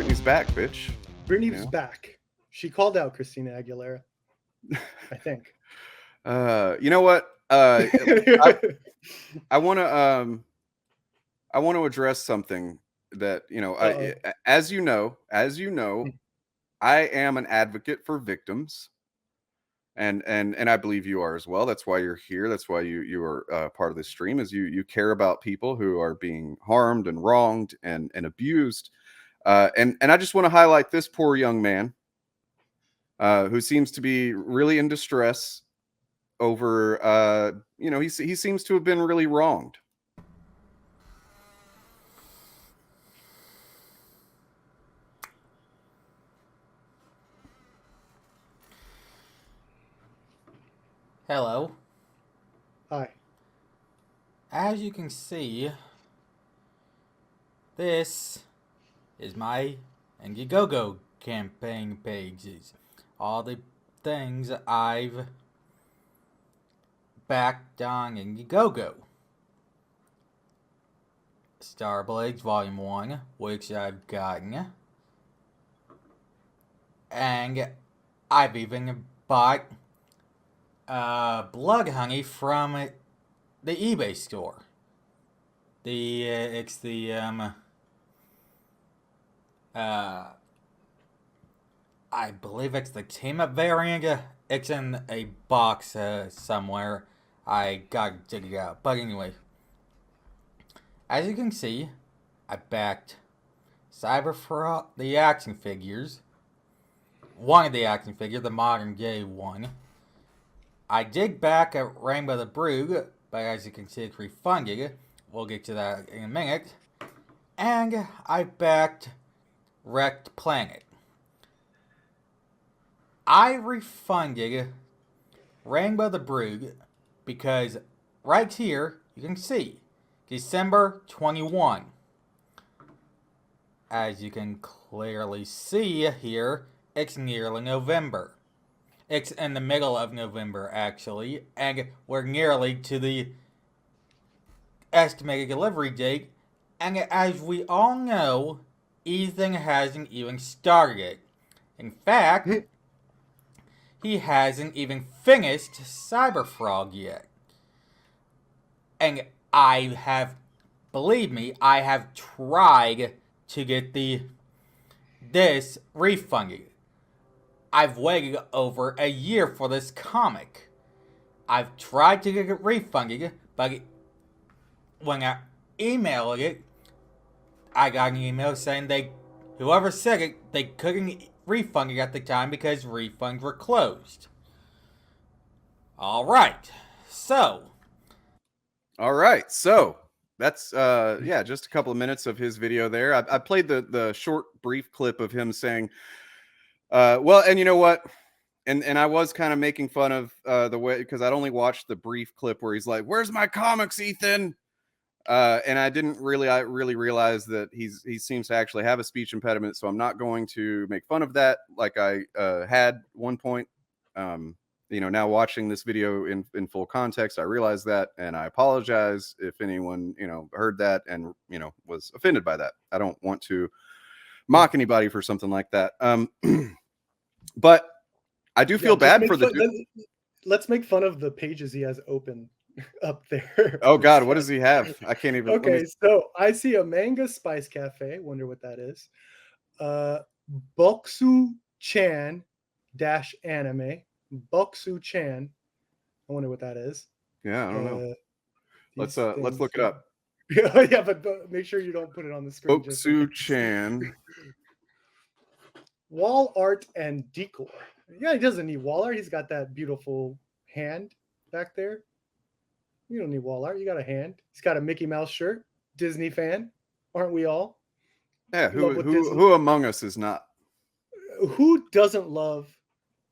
Britney's back, bitch. Britney's back. She called out Christina Aguilera, I think. You know what? I want to address something that, as you know, I am an advocate for victims. And I believe you are as well. That's why you're here. That's why you are part of this stream, is you care about people who are being harmed and wronged and abused. And I just want to highlight this poor young man who seems to be really in distress over, he seems to have been really wronged. Hello. Hi. As you can see, this is my Indiegogo campaign pages. All the things I've backed on Indiegogo. Starblades Volume 1, which I've gotten. And I've even bought blood honey from the eBay store. It's the I believe it's the team up variant. It's in a box somewhere. I gotta dig it out. But anyway, as you can see, I backed Cyberfrog, the action figures. One of the action figures, the modern day one. I did back a Rainbow the Brood, but as you can see, it's refunded. We'll get to that in a minute. And I backed Wrecked Planet. I refunded Rainbow the Brood because right here, you can see, December 21. As you can clearly see here, it's nearly November. It's in the middle of November, actually, and we're nearly to the estimated delivery date. And as we all know, Ethan hasn't even started it. In fact, he hasn't even finished Cyberfrog yet. And believe me, I have tried to get this refunded. I've waited over a year for this comic. I've tried to get it refunded, but when I emailed it, I got an email saying whoever said it, they couldn't refund it at the time because refunds were closed. Alright, so That's just a couple of minutes of his video there. I played the short brief clip of him saying, well, and you know what? And I was kind of making fun of the way, because I'd only watched the brief clip where he's like, "Where's my comics, Ethan?" And I didn't really realize that he seems to actually have a speech impediment. So I'm not going to make fun of that like I had one point. Now watching this video in full context, I realize that, and I apologize if anyone heard that and was offended by that. I don't want to mock anybody for something like that. But I do feel bad for let's make fun of the pages he has open up there. Oh God, what does he have? I can't even. Okay, so I see a manga spice cafe. Wonder what that is. Boksu-chan -anime. Boksu-chan. I wonder what that is. Yeah, I don't know. Let's look it up. Yeah, but make sure you don't put it on the screen. Boksu-chan. Wall art and decor. Yeah, he doesn't need wall art. He's got that beautiful hand back there. You don't need wall art. You got a hand. He's got a Mickey Mouse shirt. Disney fan, aren't we all? Yeah. Who among us is not? Who doesn't love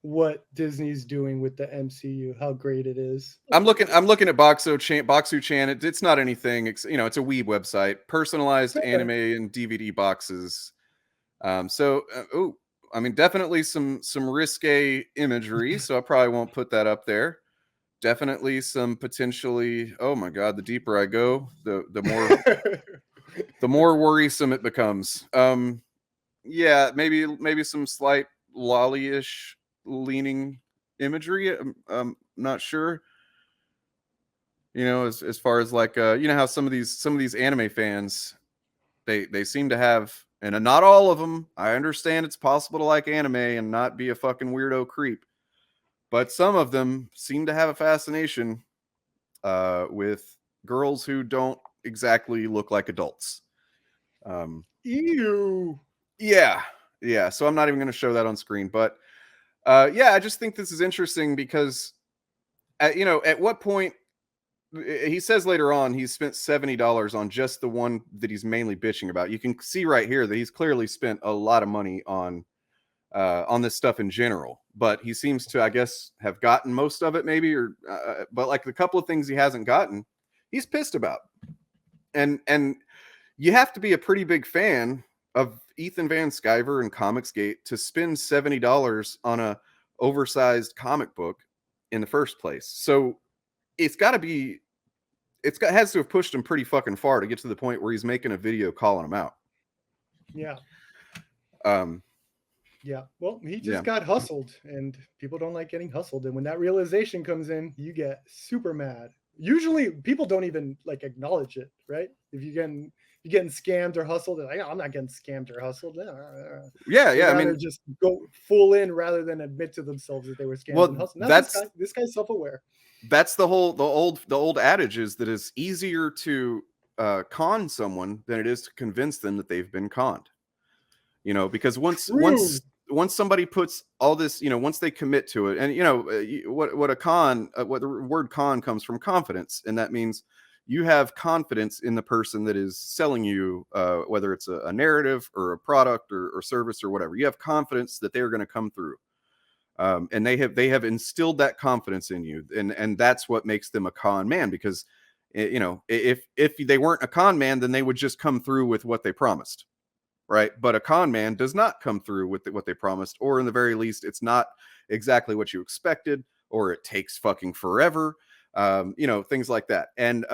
what Disney's doing with the MCU? How great it is. I'm looking at Boksu-chan. It's not anything. It's a weeb website. Personalized anime and DVD boxes. Definitely some risque imagery. So I probably won't put that up there. Definitely some potentially. Oh my God! The deeper I go, the more the more worrisome it becomes. Yeah, maybe some slight lolly-ish leaning imagery. Not sure. You know, as far as like you know how some of these anime fans, they seem to have, and not all of them. I understand it's possible to like anime and not be a fucking weirdo creep, but some of them seem to have a fascination with girls who don't exactly look like adults. Ew. Yeah, yeah. So I'm not even going to show that on screen, but yeah, I just think this is interesting because, you know, at what point he says later on he's spent $70 on just the one that he's mainly bitching about. You can see right here that he's clearly spent a lot of money on this stuff in general, but he seems to, I guess, have gotten most of it, maybe, or but like the couple of things he hasn't gotten, he's pissed about. And you have to be a pretty big fan of Ethan Van Sciver and Comicsgate to spend $70 on a oversized comic book in the first place. So it's got to be, has to have pushed him pretty fucking far to get to the point where he's making a video calling him out. Yeah. Um, Yeah. Well, he just Yeah. got hustled, and people don't like getting hustled. And when that realization comes in, you get super mad. Usually, people don't even like acknowledge it, right? If you're getting scammed or hustled, they're like, I'm not getting scammed or hustled. yeah, They'd yeah. I rather mean, just go full in rather than admit to themselves that they were scammed well, and hustled. Now, that's this guy's self-aware. that's the old adage is that it's easier to con someone than it is to convince them that they've been conned. You know, because True. once somebody puts all this, you know, once they commit to it, and you know what a con, what the word con comes from, confidence, and that means you have confidence in the person that is selling you, whether it's a narrative or a product or service or whatever. You have confidence that they are going to come through. And they have instilled that confidence in you, and that's what makes them a con man. Because you know, if they weren't a con man, then they would just come through with what they promised, right? But a con man does not come through with what they promised, or in the very least, it's not exactly what you expected, or it takes fucking forever, you know, things like that. And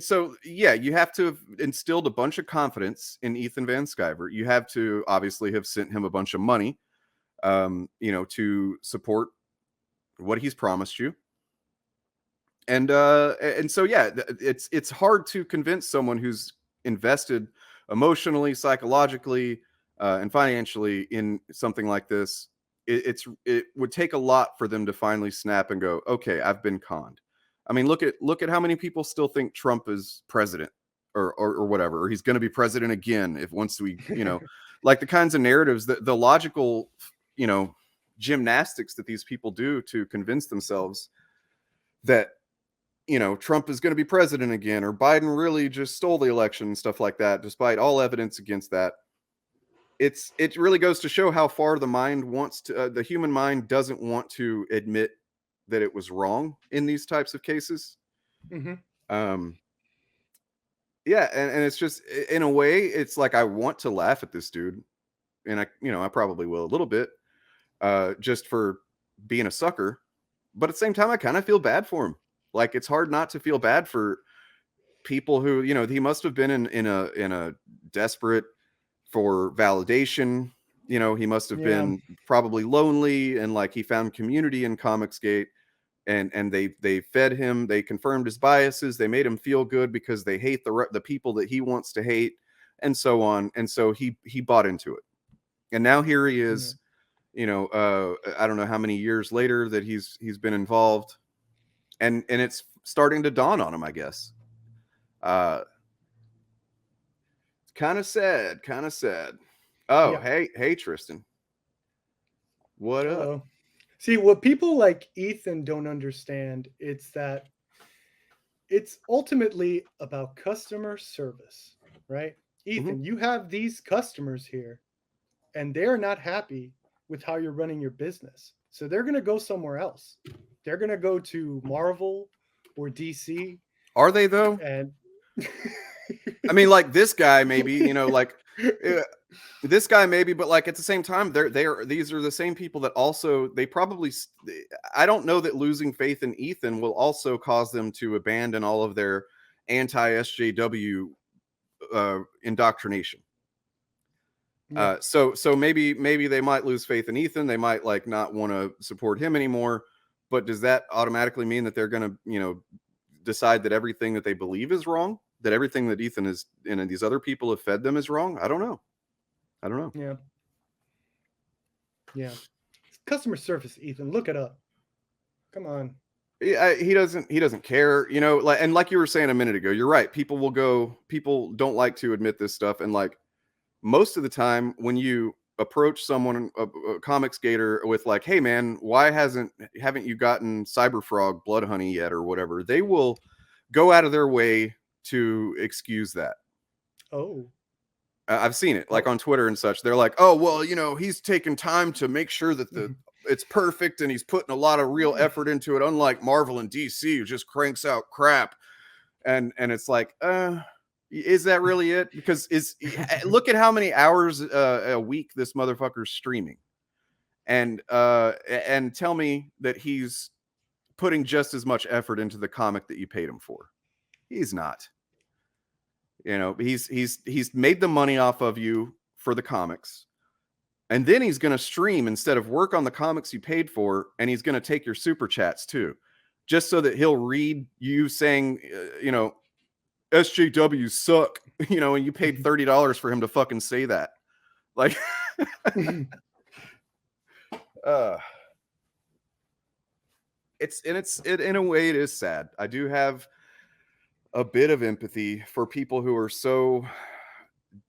so yeah, you have to have instilled a bunch of confidence in Ethan Van Sciver. You have to obviously have sent him a bunch of money, you know, to support what he's promised you. And so yeah, it's hard to convince someone who's invested emotionally, psychologically, and financially in something like this. It would take a lot for them to finally snap and go, okay, I've been conned. I mean, look at how many people still think Trump is president, or whatever, or he's going to be president again if once we, you know, like the kinds of narratives, that the logical, you know, gymnastics that these people do to convince themselves that, you know, Trump is going to be president again, or Biden really just stole the election and stuff like that, despite all evidence against that. It really goes to show how far the mind wants to, the human mind doesn't want to admit that it was wrong in these types of cases. Mm-hmm. Yeah, and it's just, in a way, it's like I want to laugh at this dude, and I probably will a little bit, just for being a sucker, but at the same time, I kind of feel bad for him. Like, it's hard not to feel bad for people who, you know, he must have been in a desperate for validation. You know, he must have been probably lonely, and like he found community in Comicsgate, and they fed him, they confirmed his biases, they made him feel good because they hate the people that he wants to hate, and so on. And so he bought into it, and now here he is. You know, I don't know how many years later that he's been involved, and it's starting to dawn on him, I guess. Kind of sad, kind of sad. Oh, Yeah. hey Tristan, what up? Uh-oh. See, what people like Ethan don't understand, it's that it's ultimately about customer service, right? Ethan, you have these customers here, and they're not happy with how you're running your business. So they're going to go somewhere else. They're going to go to Marvel or DC. Are they though? And I mean, like this guy maybe, you know, like this guy maybe, but like at the same time, these are the same people that also, they probably, I don't know that losing faith in Ethan will also cause them to abandon all of their anti-SJW indoctrination. Yeah. So maybe they might lose faith in Ethan. They might like not want to support him anymore. But does that automatically mean that they're going to, decide that everything that they believe is wrong? That everything that Ethan is and these other people have fed them is wrong? I don't know. Yeah. Yeah. Customer service, Ethan. Look it up. Come on. He doesn't care, like you were saying a minute ago. You're right. People don't like to admit this stuff, and like most of the time when you approach someone, a Comicsgater, with like, hey man, why haven't you gotten Cyberfrog Blood Honey yet or whatever, they will go out of their way to excuse that. Oh. I've seen it like on Twitter and such. They're like, oh well, he's taking time to make sure that it's perfect, and he's putting a lot of real effort into it, unlike Marvel and DC, who just cranks out crap. And it's like, is that really it? Because look at how many hours a week this motherfucker's streaming, and tell me that he's putting just as much effort into the comic that you paid him for. He's not. He's made the money off of you for the comics, and then he's going to stream instead of work on the comics you paid for, and he's going to take your super chats too, just so that he'll read you saying, SJWs suck, and you paid $30 for him to fucking say that. Like, in a way, it is sad. I do have a bit of empathy for people who are so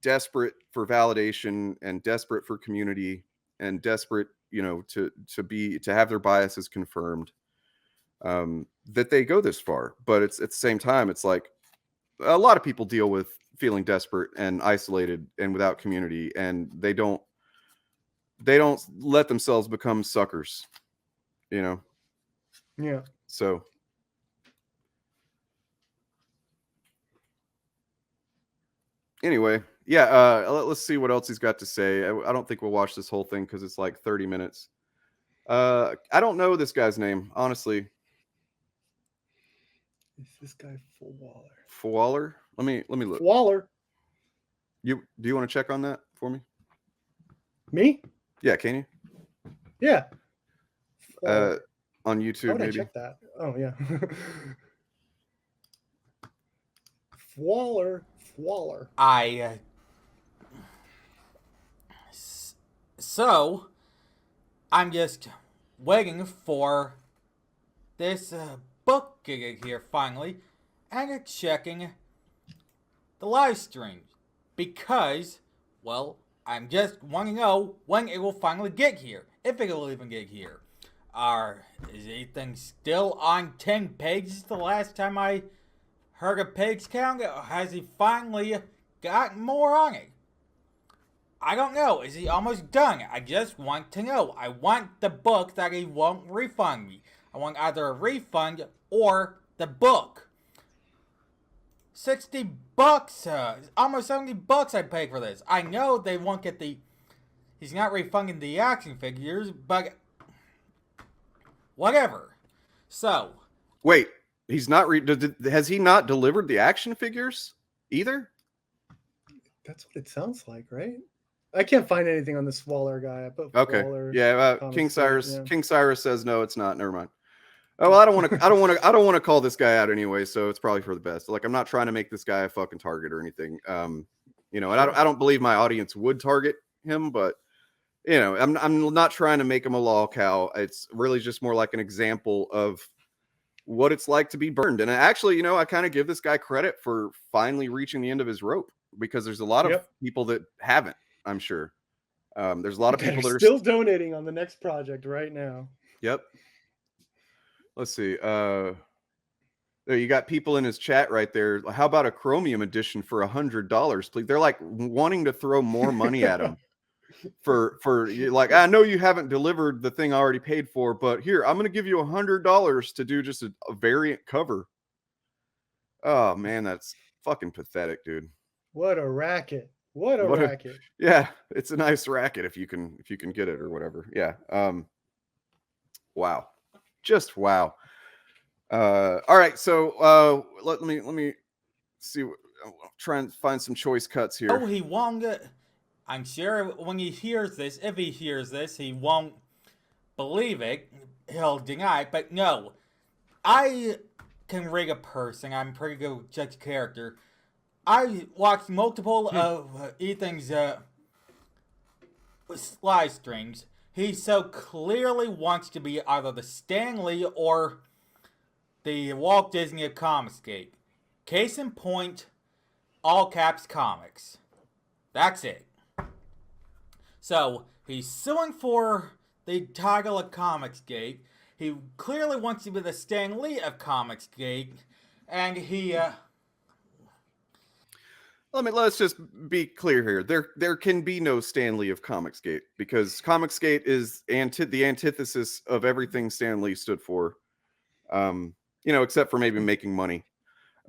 desperate for validation and desperate for community and desperate, to have their biases confirmed, that they go this far. But it's at the same time, it's like a lot of people deal with feeling desperate and isolated and without community, and they don't let themselves become suckers, Yeah. So anyway, yeah, let's see what else he's got to say. I don't think we'll watch this whole thing because it's like 30 minutes. I don't know this guy's name, honestly. Is this guy Waller? Waller? Let me look. Waller. Do you want to check on that for me? Me? Yeah, can you? Yeah. On YouTube, How would maybe. I check that? Oh yeah. Waller. So I'm just waiting for this book gig here finally, and checking the live stream because, well, I'm just wanting to know when it will finally get here, if it will even get here. Is anything still on 10 pages the last time I heard a page count? Or has he finally got more on it? I don't know. Is he almost done? I just want to know. I want the book that he won't refund me. I want either a refund or the book. $60, almost $70 I paid for this. I know they won't get he's not refunding the action figures, but whatever. So. Wait, he's not, has he not delivered the action figures either? That's what it sounds like, right? I can't find anything on this Waller guy. I put okay. Waller, yeah, King Cyrus says no, it's not. Never mind. Oh, well, I don't want to call this guy out anyway, so it's probably for the best. Like, I'm not trying to make this guy a fucking target or anything. And I don't believe my audience would target him, but I'm not trying to make him a lol cow. It's really just more like an example of what it's like to be burned. And actually, I kind of give this guy credit for finally reaching the end of his rope, because there's a lot of people that haven't, I'm sure. There's a lot of people that are still donating on the next project right now. Yep. Let's see. There you got people in his chat right there. How about a Chromium edition for $100, please? They're like wanting to throw more money at him for like, I know you haven't delivered the thing I already paid for, but here, I'm going to give you $100 to do just a variant cover. Oh man, that's fucking pathetic, dude. What a racket. What a racket. Yeah, it's a nice racket if you can get it or whatever. Yeah. Wow. Just wow. All right, so let me see. I'll try and find some choice cuts here. Oh, he won it. I'm sure when he hears this, if he hears this, he won't believe it. He'll deny it. But no, I can rig a person. I'm pretty good with judge character. I watched multiple of Ethan's live streams. He so clearly wants to be either the Stan Lee or the Walt Disney of Comicsgate. Case in point, all caps comics. That's it. So, he's suing for the title of Comicsgate. He clearly wants to be the Stan Lee of Comicsgate. And he, Let's just be clear here. There can be no Stan Lee of Comicsgate, because Comicsgate is the antithesis of everything Stan Lee stood for. Except for maybe making money.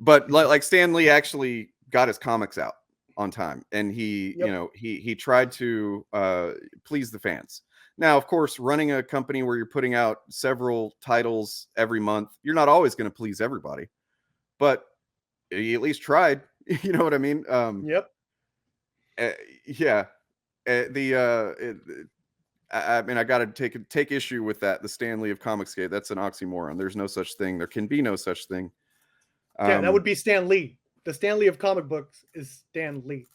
But like Stan Lee actually got his comics out on time, and he he tried to please the fans. Now, of course, running a company where you're putting out several titles every month, you're not always going to please everybody, but he at least tried. You know what I mean? Yep. Yeah. I mean, I got to take issue with that. The Stan Lee of Comicsgate, that's an oxymoron. There's no such thing. There can be no such thing. Yeah, that would be Stan Lee. The Stan Lee of comic books is Stan Lee.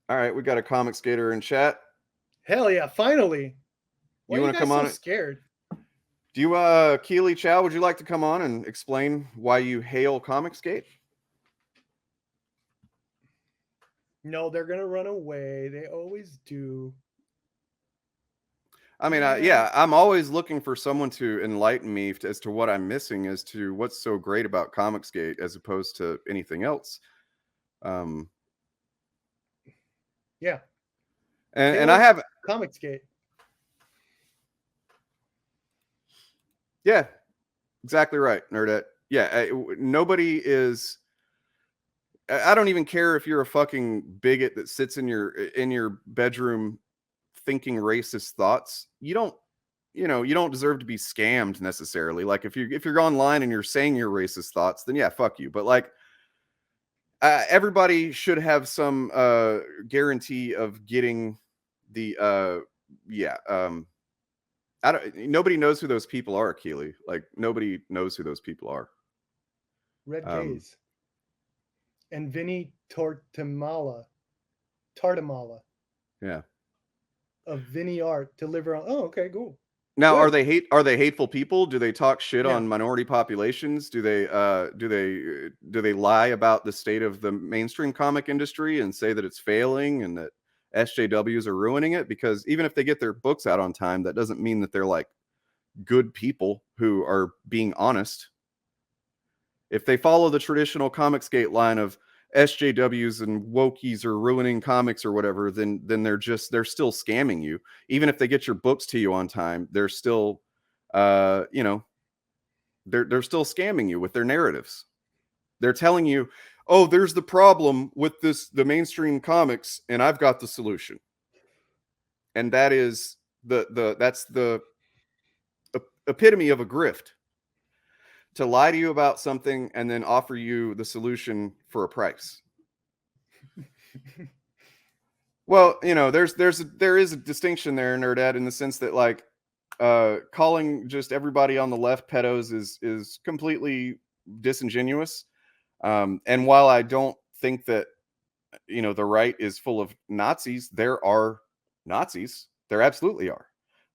All right, we got a Comicsgater in chat. Hell yeah, finally. Why You are want to come on? So scared. Do you, Keely Chow, would you like to come on and explain why you hail Comicsgate? No, they're going to run away. They always do. I mean, I'm always looking for someone to enlighten me as to what I'm missing, as to what's so great about Comicsgate as opposed to anything else. Yeah. And I have Comicsgate. Yeah, exactly right, Nerdette. Yeah, nobody is. I don't even care if you're a fucking bigot that sits in your bedroom thinking racist thoughts. You don't deserve to be scammed necessarily. Like if you're online and you're saying your racist thoughts, then yeah, fuck you. But like everybody should have some guarantee of getting the nobody knows who those people are, Keely. Like nobody knows who those people are. Red Gaze. And Vinny Tartamala. Yeah. Of Vinny Art deliver on. Oh, okay, cool. Now, Good. are they hateful people? Do they talk shit on minority populations? Do they lie about the state of the mainstream comic industry and say that it's failing and that SJWs are ruining it? Because even if they get their books out on time, that doesn't mean that they're like good people who are being honest. If they follow the traditional Comicsgate line of SJWs and wokies are ruining comics or whatever, then they're still scamming you. Even if they get your books to you on time, they're still they're still scamming you with their narratives. They're telling you, oh, there's the problem with the mainstream comics, and I've got the solution. And that is that's the epitome of a grift. To lie to you about something and then offer you the solution for a price. Well, there is a distinction there, Nerdette, in the sense that like calling just everybody on the left pedos is completely disingenuous. And while I don't think that the right is full of Nazis, there are Nazis. There absolutely are.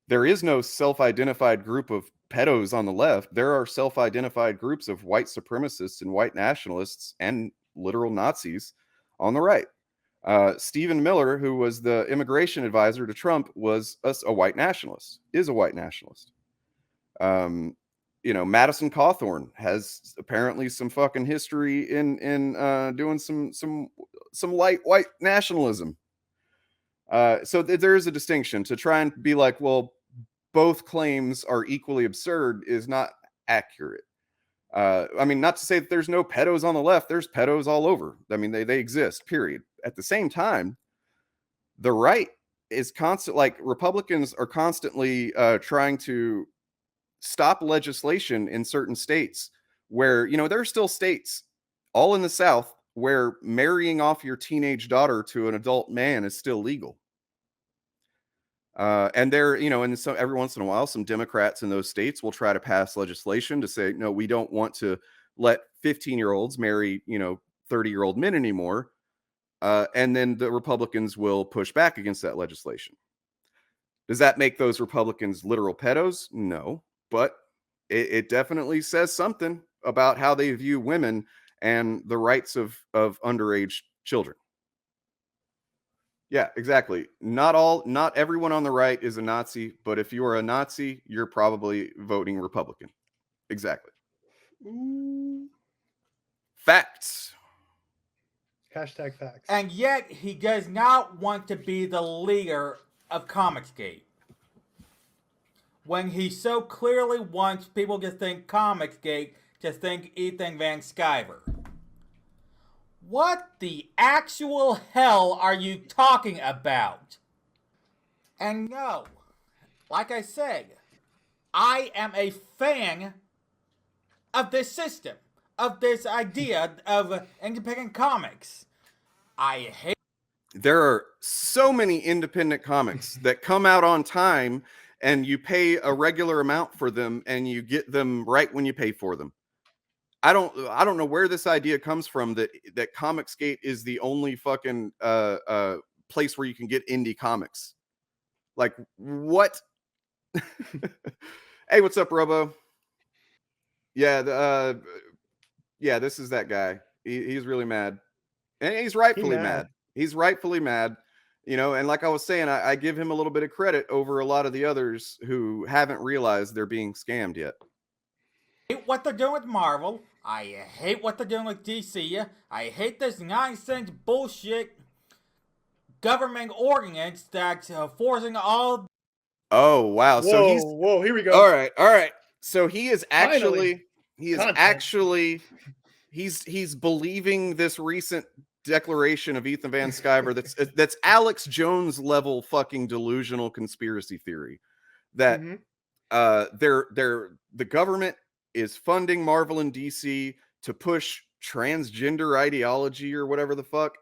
There is no self-identified group of pedos on the left. There are self-identified groups of white supremacists and white nationalists and literal Nazis on the right. Stephen Miller, who was the immigration advisor to Trump, was a white nationalist, is a white nationalist. Madison Cawthorn has apparently some fucking history in doing some light white nationalism. So there is a distinction. To try and be like, well, both claims are equally absurd is not accurate. I mean, not to say that there's no pedos on the left. There's pedos all over. I mean, they exist, period. At the same time, the right is constant. Like Republicans are constantly trying to stop legislation in certain states where, there are still states all in the South where marrying off your teenage daughter to an adult man is still legal. And there, and so every once in a while, some Democrats in those states will try to pass legislation to say, no, we don't want to let 15-year-olds marry, 30-year-old men anymore. And then the Republicans will push back against that legislation. Does that make those Republicans literal pedos? No, but it definitely says something about how they view women and the rights of underage children. Yeah, exactly. Not everyone on the right is a Nazi, but if you are a Nazi, you're probably voting Republican. Exactly. Ooh. Facts. Hashtag facts. And yet, he does not want to be the leader of Comicsgate. When he so clearly wants people to think Comicsgate, to think Ethan Van Sciver. What the actual hell are you talking about? And no, like I said, I am a fan of this system, of this idea of independent comics. I hate. There are so many independent comics that come out on time, and you pay a regular amount for them, and you get them right when you pay for them. I don't know where this idea comes from that Comicsgate is the only fucking place where you can get indie comics. Like, what? Hey, what's up, Robo? Yeah, yeah, this is that guy. He's really mad, and he's rightfully mad. He's rightfully mad, and like I was saying, I give him a little bit of credit over a lot of the others who haven't realized they're being scammed yet. I hate what they're doing with Marvel. I hate what they're doing with DC. I hate this nonsense bullshit government ordinance that's forcing all. Oh wow! Whoa, here we go. All right. So he is actually Finally. he's believing this recent declaration of Ethan Van Sciver that's Alex Jones level fucking delusional conspiracy theory that the government is funding Marvel and DC to push transgender ideology or whatever the fuck.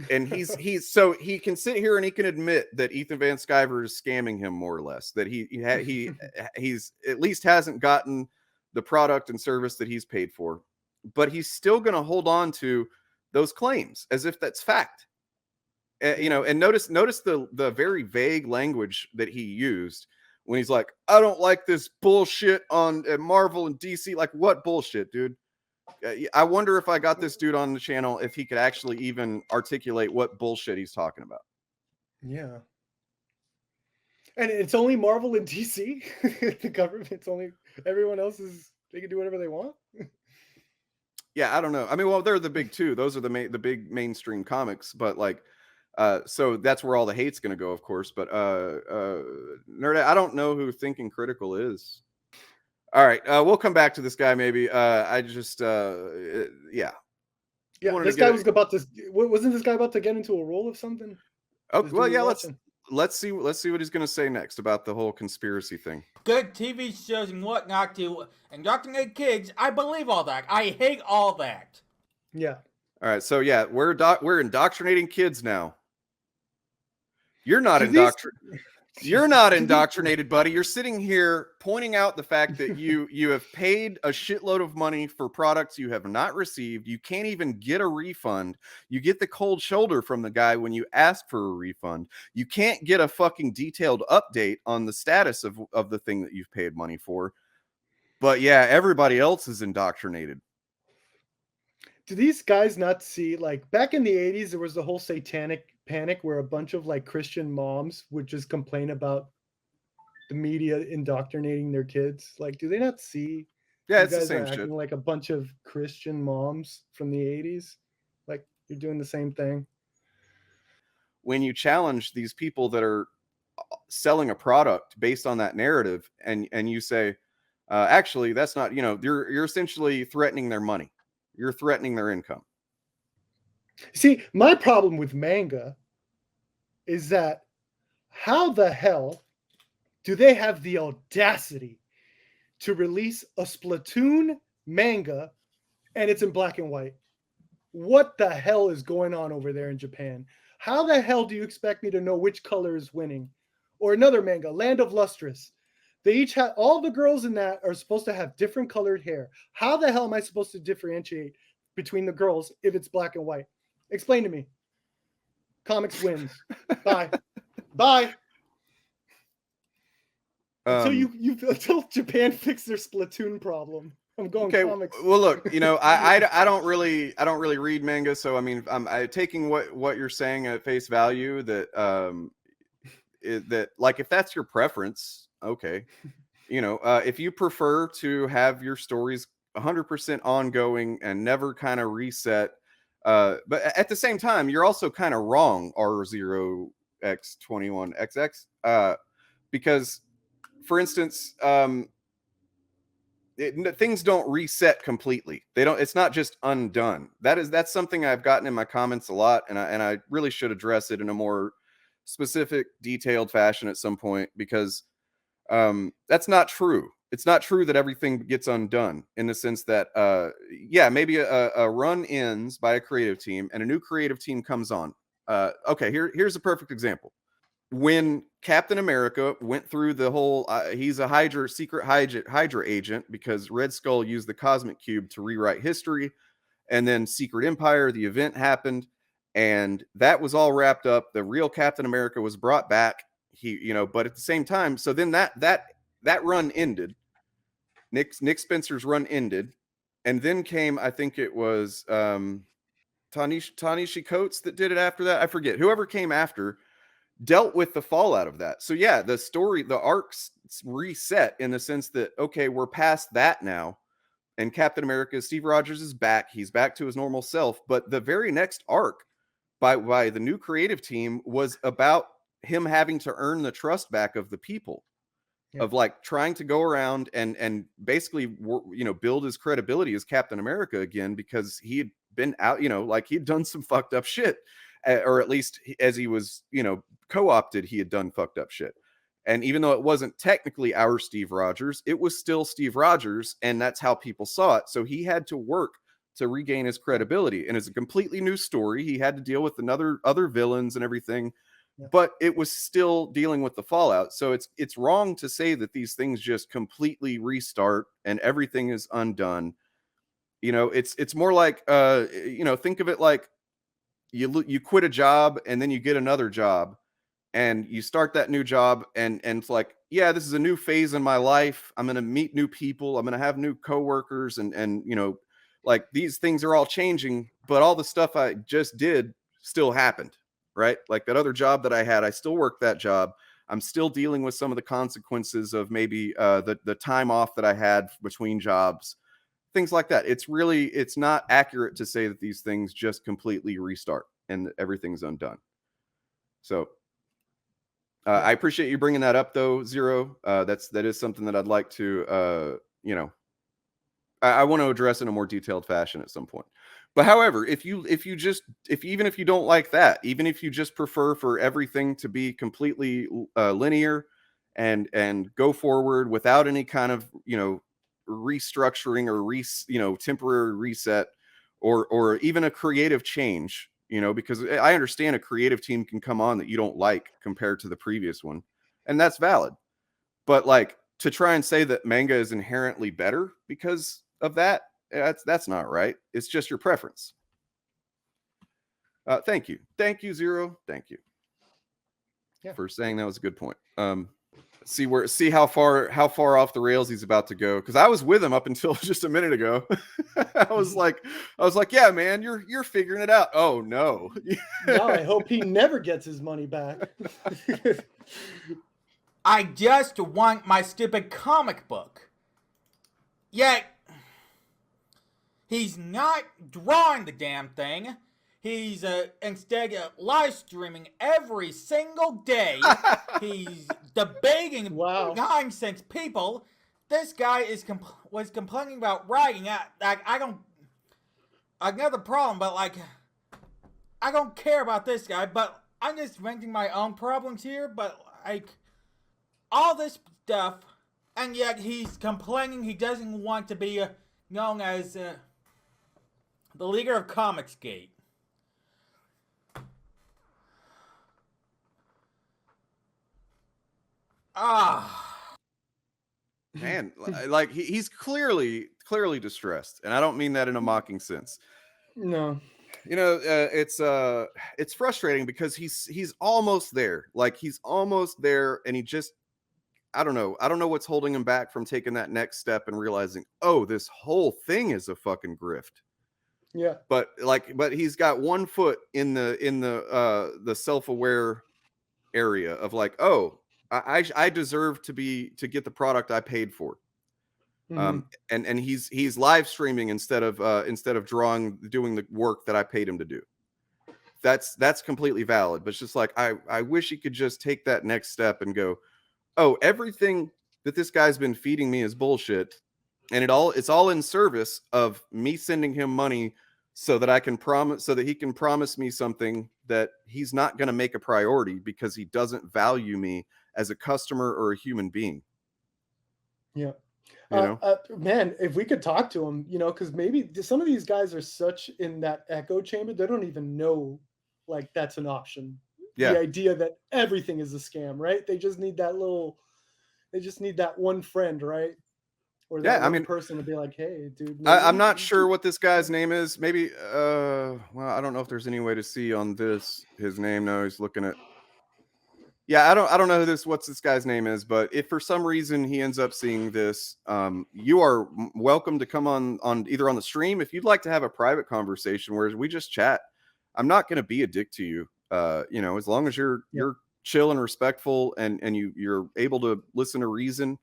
And so he can sit here and he can admit that Ethan Van Sciver is scamming him more or less, that he's at least hasn't gotten the product and service that he's paid for, but he's still going to hold on to those claims as if that's fact. And notice the very vague language that he used when he's like, I don't like this bullshit on Marvel and DC. Like, what bullshit, dude? I wonder if I got this dude on the channel, if he could actually even articulate what bullshit he's talking about. Yeah. And it's only Marvel and DC. The government's only, everyone else they can do whatever they want. Yeah, I don't know. I mean, well, they're the big two. Those are the big mainstream comics, but like, so that's where all the hate's going to go, of course. But Nerd, I don't know who Thinking Critical is. All right, we'll come back to this guy maybe. I just, yeah. This guy was about to. Wasn't this guy about to get into a role of something? Oh well, yeah. Let's see what he's going to say next about the whole conspiracy thing. Good TV shows and whatnot to indoctrinate kids. I believe all that. I hate all that. Yeah. All right, so yeah, we're indoctrinating kids now. You're not indoctrinated. You're not indoctrinated, buddy. You're sitting here pointing out the fact that you have paid a shitload of money for products you have not received. You can't even get a refund. You get the cold shoulder from the guy when you ask for a refund. You can't get a fucking detailed update on the status of the thing that you've paid money for. But yeah, everybody else is indoctrinated. Do these guys not see, like, back in the 80s, there was the whole satanic panic where a bunch of like Christian moms would just complain about the media indoctrinating their kids? Like, do they not see? Yeah, it's the same shit. Like a bunch of Christian moms from the 80s. Like, you're doing the same thing. When you challenge these people that are selling a product based on that narrative, and you say, actually, that's not, you're essentially threatening their money. You're threatening their income. See, my problem with manga is that how the hell do they have the audacity to release a Splatoon manga and it's in black and white? What the hell is going on over there in Japan? How the hell do you expect me to know which color is winning? Or another manga, Land of Lustrous. They each have, all the girls in that are supposed to have different colored hair. How the hell am I supposed to differentiate between the girls if it's black and white? Explain to me. Comics wins. Bye. Bye. Until Japan fix their Splatoon problem. I'm going comics. Well, look, you know, I don't really read manga, so I mean, I'm taking what you're saying at face value that that like if that's your preference, okay, you know, if you prefer to have your stories 100% ongoing and never kind of reset, but at the same time, you're also kind of wrong, R0X21XX, because, for instance, things don't reset completely. They don't. It's not just undone. That's something I've gotten in my comments a lot, and I really should address it in a more specific, detailed fashion at some point, because that's not true. It's not true that everything gets undone, in the sense that yeah, maybe a run ends by a creative team and a new creative team comes on. Okay, here's a perfect example. When Captain America went through the whole, he's a secret Hydra agent because Red Skull used the Cosmic Cube to rewrite history, and then Secret Empire, the event happened, and that was all wrapped up. The real Captain America was brought back. But at the same time, so then that run ended. Nick Spencer's run ended, and then came, I think it was Ta-Nehisi Coates that did it after that. I forget. Whoever came after dealt with the fallout of that. So yeah, the arcs reset in the sense that, okay, we're past that now, and Captain America, Steve Rogers, is back. He's back to his normal self. But the very next arc by the new creative team was about him having to earn the trust back of the people, of like trying to go around and basically, build his credibility as Captain America again, because he had been out, like he'd done some fucked up shit, or at least as he was, co-opted, he had done fucked up shit. And even though it wasn't technically our Steve Rogers, it was still Steve Rogers, and that's how people saw it. So he had to work to regain his credibility, and it's a completely new story. He had to deal with other villains and everything, but it was still dealing with the fallout. So it's wrong to say that these things just completely restart and everything is undone. It's more like, think of it like you quit a job and then you get another job, and you start that new job, and it's like, yeah, this is a new phase in my life. I'm going to meet new people. I'm going to have new coworkers, and like these things are all changing, but all the stuff I just did still happened, right? Like that other job that I had, I still work that job. I'm still dealing with some of the consequences of maybe the time off that I had between jobs, things like that. It's not accurate to say that these things just completely restart and everything's undone. So I appreciate you bringing that up, though, Zero. That is something that I'd like to, I want to address in a more detailed fashion at some point. But however, even if you don't like that, even if you just prefer for everything to be completely linear and go forward without any kind of restructuring or temporary reset, or even a creative change. Because I understand a creative team can come on that you don't like compared to the previous one, and that's valid. But like to try and say that manga is inherently better because of that, that's not right. It's just your preference. Thank you, Zero. Thank you for saying that was a good point. See how far off the rails he's about to go, because I was with him up until just a minute ago. I was like, yeah, man, you're figuring it out. Oh no. No, I hope he never gets his money back. I just want my stupid comic book. Yet he's not drawing the damn thing. He's instead live streaming every single day. He's debating nonsense people. This guy was complaining about writing. I don't. Another problem, but like, I don't care about this guy. But I'm just venting my own problems here. But like, all this stuff, and yet he's complaining he doesn't want to be known as the leader of Comicsgate. Man, like he's clearly distressed, and I don't mean that in a mocking sense. No. You know, it's frustrating because he's almost there. Like he's almost there, and he just, I don't know what's holding him back from taking that next step and realizing, oh, this whole thing is a fucking grift. Yeah. But he's got one foot in the self-aware area of like, oh, I deserve to get the product I paid for. And he's live streaming instead of doing the work that I paid him to do. That's completely valid, but it's just like I wish he could just take that next step and go, oh, everything that this guy's been feeding me is bullshit, and it's all in service of me sending him money so that he can promise me something that he's not going to make a priority because he doesn't value me as a customer or a human being. Yeah. You know? Man, if we could talk to him, you know, because maybe some of these guys are such in that echo chamber, they don't even know like that's an option. Yeah. The idea that everything is a scam, right? They just need that one friend, right? Or that one person to be like, hey, dude. I'm not sure what this guy's name is. Maybe, well, I don't know if there's any way to see on this his name. No, he's looking at. Yeah, I don't know what this guy's name is, but if for some reason he ends up seeing this, you are welcome to come on either on the stream if you'd like to have a private conversation where we just chat. I'm not going to be a dick to you, you know, as long as you're chill and respectful and you're able to listen to reason.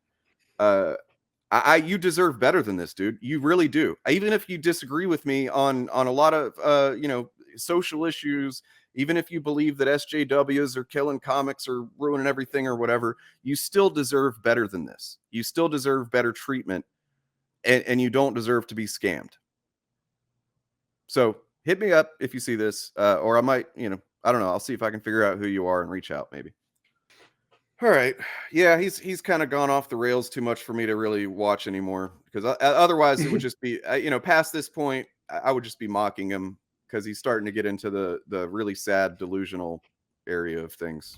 You deserve better than this, dude. You really do. Even if you disagree with me on a lot of you know, social issues, even if you believe that SJWs are killing comics or ruining everything or whatever, you still deserve better than this. You still deserve better treatment, and you don't deserve to be scammed. So hit me up if you see this, or I might, you know, I don't know. I'll see if I can figure out who you are and reach out maybe. All right. Yeah, he's kind of gone off the rails too much for me to really watch anymore, because otherwise it would just be, you know, past this point, I would just be mocking him because he's starting to get into the really sad delusional area of things.